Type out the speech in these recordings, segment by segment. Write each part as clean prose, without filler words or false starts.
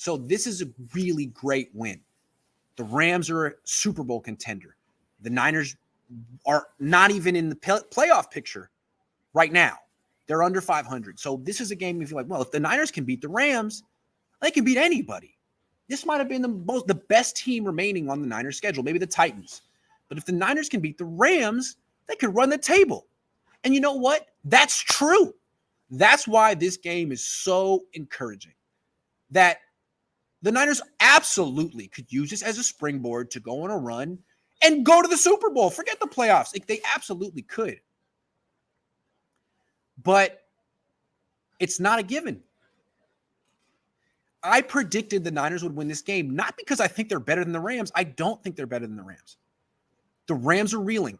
So this is a really great win. The Rams are a Super Bowl contender. The Niners are not even in the playoff picture right now. They're under 500. So this is a game if you're like, well, if the Niners can beat the Rams, they can beat anybody. This might have been the best team remaining on the Niners schedule, maybe the Titans. But if the Niners can beat the Rams, they could run the table. And you know what? That's true. That's why this game is so encouraging. That the Niners absolutely could use this as a springboard to go on a run and go to the Super Bowl. Forget the playoffs. They absolutely could. But it's not a given. I predicted the Niners would win this game, not because I think they're better than the Rams. I don't think they're better than the Rams. The Rams are reeling.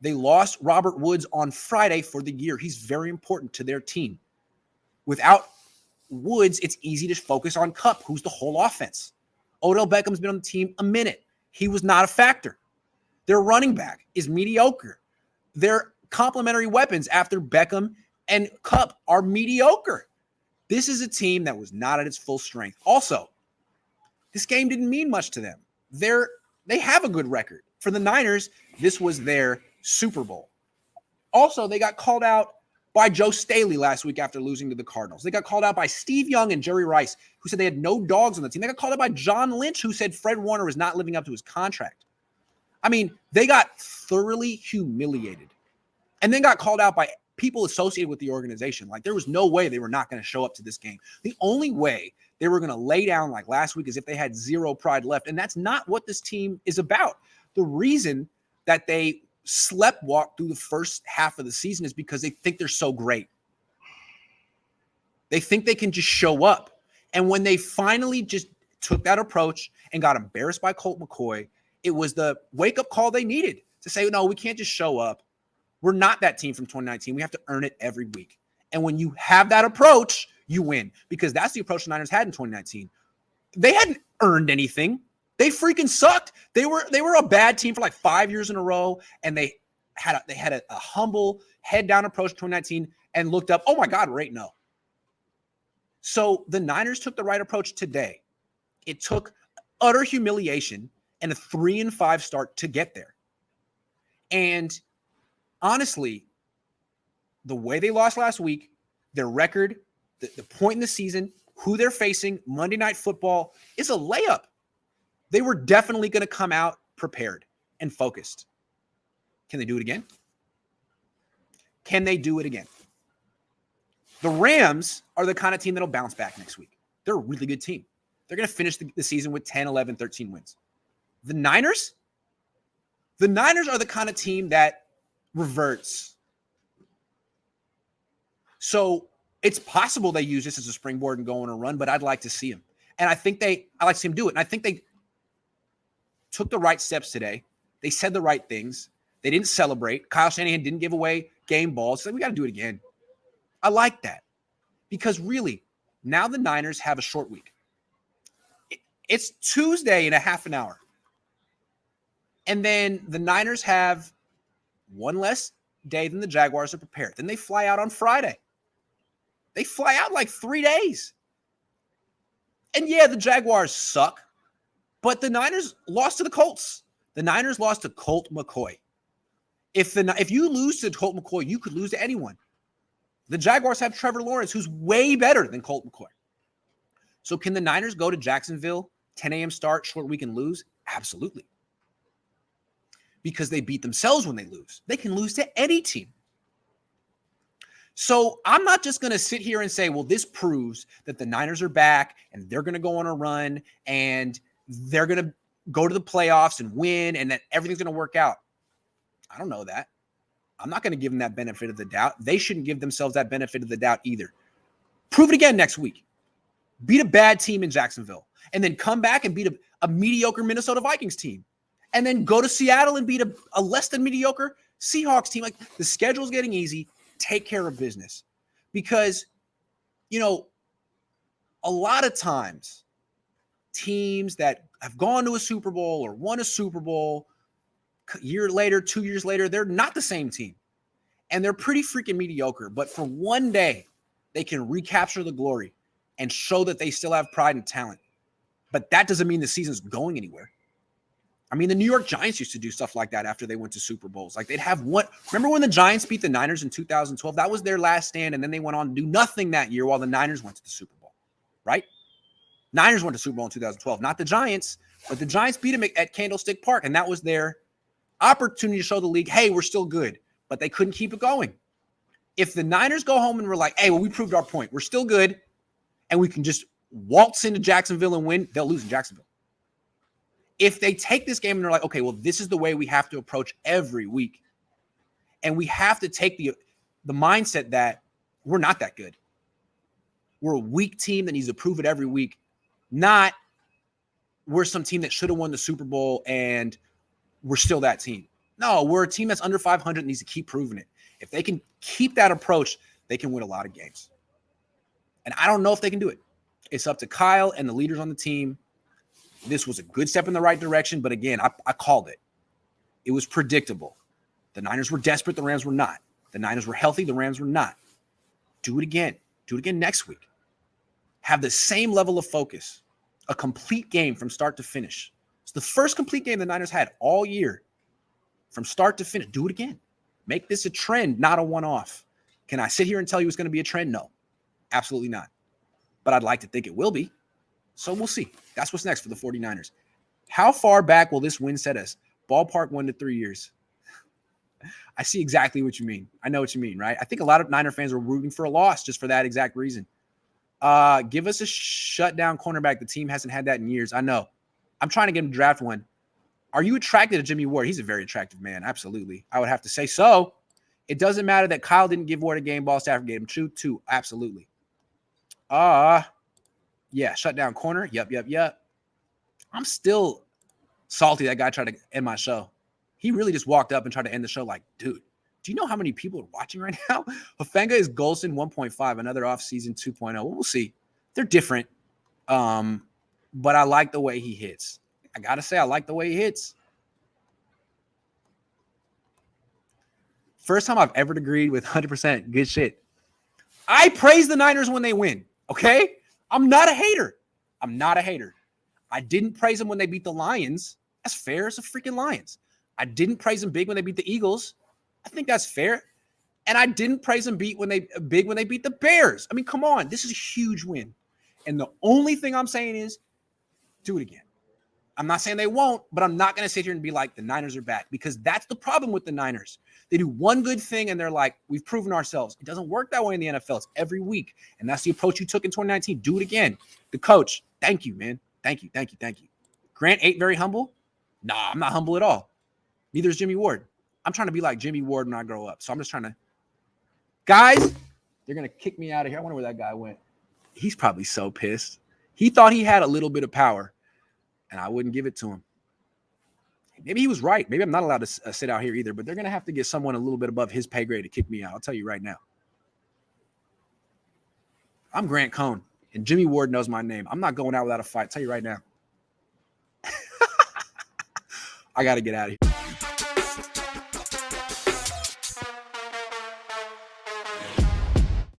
They lost Robert Woods on Friday for the year. He's very important to their team. Without Woods, it's easy to focus on Kupp, who's the whole offense. Odell Beckham's been on the team a minute. He was not a factor. Their running back is mediocre. Their complementary weapons after Beckham and Kupp are mediocre. This is a team that was not at its full strength. Also, this game didn't mean much to them. They have a good record. For the Niners, this was their Super Bowl. Also, they got called out by Joe Staley last week after losing to the Cardinals. They got called out by Steve Young and Jerry Rice, who said they had no dogs on the team. They got called out by John Lynch, who said Fred Warner was not living up to his contract. I mean, they got thoroughly humiliated and then got called out by people associated with the organization. Like, there was no way they were not going to show up to this game. The only way they were going to lay down like last week is if they had zero pride left. And that's not what this team is about. The reason that they sleptwalk through the first half of the season is because they think they're so great. They think they can just show up. And when they finally just took that approach and got embarrassed by Colt McCoy, it was the wake-up call they needed to say, no, we can't just show up. We're not that team from 2019. We have to earn it every week. And when you have that approach, you win, because that's the approach the Niners had in 2019. They hadn't earned anything. They freaking sucked. They were a bad team for like 5 years in a row, and they had a humble, head-down approach to 2019 and looked up, oh, my God, we're 8-0. So the Niners took the right approach today. It took utter humiliation and a 3-5 start to get there. And honestly, the way they lost last week, their record, the point in the season, who they're facing, Monday Night Football, is a layup. They were definitely going to come out prepared and focused. Can they do it again? Can they do it again? The Rams are the kind of team that'll bounce back next week. They're a really good team. They're going to finish the season with 10, 11, 13 wins. The Niners are the kind of team that reverts. So it's possible they use this as a springboard and go on a run, but I'd like to see them. And I'd like to see them do it. And I think they took the right steps today. They said the right things. They didn't celebrate. Kyle Shanahan didn't give away game balls. So we got to do it again. I like that, because really, now the Niners have a short week. It's Tuesday in a half an hour. And then the Niners have one less day than the Jaguars are prepared. Then they fly out on Friday. They fly out like 3 days. And yeah, the Jaguars suck, but the Niners lost to the Colts. The Niners lost to Colt McCoy. If you lose to Colt McCoy, you could lose to anyone. The Jaguars have Trevor Lawrence, who's way better than Colt McCoy. So can the Niners go to Jacksonville, 10 a.m. start, short week, and lose? Absolutely. Because they beat themselves when they lose. They can lose to any team. So I'm not just going to sit here and say, well, this proves that the Niners are back and they're going to go on a run and they're going to go to the playoffs and win and that everything's going to work out. I don't know that. I'm not going to give them that benefit of the doubt. They shouldn't give themselves that benefit of the doubt either. Prove it again next week. Beat a bad team in Jacksonville and then come back and beat a mediocre Minnesota Vikings team. And then go to Seattle and beat a less than mediocre Seahawks team. Like, the schedule's getting easy. Take care of business. Because, a lot of times, teams that have gone to a Super Bowl or won a Super Bowl, a year later, 2 years later, they're not the same team. And they're pretty freaking mediocre. But for one day, they can recapture the glory and show that they still have pride and talent. But that doesn't mean the season's going anywhere. I mean, the New York Giants used to do stuff like that after they went to Super Bowls. Like they'd have one. Remember when the Giants beat the Niners in 2012? That was their last stand, and then they went on to do nothing that year while the Niners went to the Super Bowl, right? Niners went to Super Bowl in 2012, not the Giants, but the Giants beat them at Candlestick Park, and that was their opportunity to show the league, hey, we're still good, but they couldn't keep it going. If the Niners go home and we're like, hey, well, we proved our point. We're still good, and we can just waltz into Jacksonville and win, they'll lose in Jacksonville. If they take this game and they're like, okay, well, this is the way we have to approach every week, and we have to take the mindset that we're not that good. We're a weak team that needs to prove it every week, not we're some team that should have won the Super Bowl and we're still that team. No, we're a team that's under 500 and needs to keep proving it. If they can keep that approach, they can win a lot of games. And I don't know if they can do it. It's up to Kyle and the leaders on the team. This was a good step in the right direction, but again, I called it. It was predictable. The Niners were desperate. The Rams were not. The Niners were healthy. The Rams were not. Do it again. Do it again next week. Have the same level of focus. A complete game from start to finish. It's the first complete game the Niners had all year from start to finish. Do it again. Make this a trend, not a one-off. Can I sit here and tell you it's going to be a trend? No, absolutely not. But I'd like to think it will be. So we'll see. That's what's next for the 49ers. How far back will this win set us? Ballpark 1 to 3 years. I see exactly what you mean. I know what you mean, right? I think a lot of Niner fans are rooting for a loss just for that exact reason. Give us a shutdown cornerback. The team hasn't had that in years. I know. I'm trying to get him to draft one. Are you attracted to Jimmy Ward? He's a very attractive man. Absolutely. I would have to say so. It doesn't matter that Kyle didn't give Ward a game ball. Stafford gave him two. Absolutely. Yeah, shutdown corner. Yep. I'm still salty that guy tried to end my show. He really just walked up and tried to end the show like, dude, do you know how many people are watching right now? Hufanga is Golson 1.5, another offseason 2.0. Well, we'll see. They're different. But I like the way he hits. I got to say, I like the way he hits. First time I've ever agreed with 100% good shit. I praise the Niners when they win, okay? I'm not a hater. I didn't praise them when they beat the Lions. That's fair. It's the freaking Lions. I didn't praise them big when they beat the Eagles. I think that's fair. And I didn't praise them big when they beat the Bears. I mean, come on. This is a huge win. And the only thing I'm saying is do it again. I'm not saying they won't, but I'm not going to sit here and be like, the Niners are back, because that's the problem with the Niners. They do one good thing and they're like, we've proven ourselves. It doesn't work that way in the NFL. It's every week. And that's the approach you took in 2019. Do it again. The coach, thank you, man. Thank you. Grant ain't very humble. Nah, I'm not humble at all. Neither is Jimmy Ward. I'm trying to be like Jimmy Ward when I grow up. So I'm just trying to, guys, they're going to kick me out of here. I wonder where that guy went. He's probably so pissed. He thought he had a little bit of power, and I wouldn't give it to him. Maybe he was right. Maybe I'm not allowed to sit out here either, but they're going to have to get someone a little bit above his pay grade to kick me out. I'll tell you right now. I'm Grant Cohn, and Jimmy Ward knows my name. I'm not going out without a fight. I'll tell you right now. I got to get out of here.